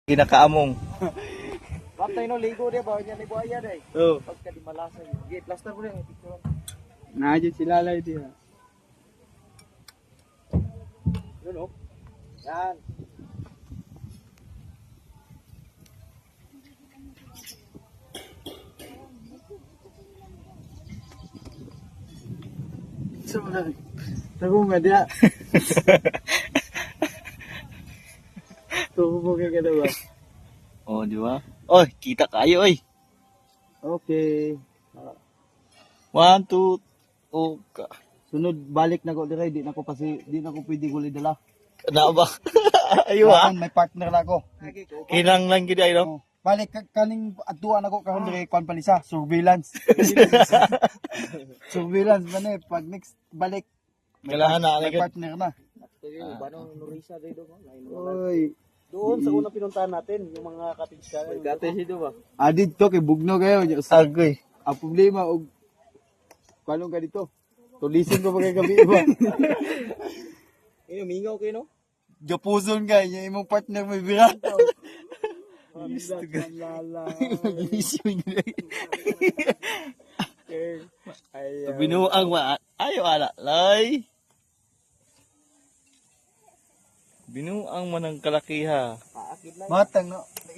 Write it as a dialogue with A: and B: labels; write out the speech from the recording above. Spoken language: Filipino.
A: Kinakaamong.
B: Kaptay no, ligo dia ba? Yan ay buhaya day.
A: Oo.
B: Pagka di malasa. Sige, plaster mo rin.
C: Nadyo sila lang ito.
B: Yun o. Yan.
C: So, tago nga dia. Tubo ka ka ba?
A: Oh, di ba? Oy, kita kayo, oy.
C: Okay.
A: 1, 2, oh,
C: Sunod balik na ko dire, di na ko pwede guli dala.
A: na ba? Ayo ha.
C: May partner na ako.
A: Kinang lang gid ay no.
C: Oh, balik kaning atuan ako kahon dire kwan palisa, surveillance. Surveillance man pag next balik
A: Kailangan na
C: may
A: agad.
C: partner na.
B: Banong Norisa day doon.
C: Oy,
B: Doon sa unang pinuntahan natin, yung mga cottage ka. Cottage ito ba?
C: adit to kay bugno kayo.
A: Agoy.
C: Ang problema og paano ka dito? Tulisin ko pa kay gabi ba?
B: Eh, mingaw kayo no?
C: Gapuson ka, yung imong partner may birat.
B: Lala.
A: Binuang wa. Ayo ala, lay. Binuang man ang kalakiha.
B: Paakit lang.
C: Matang no.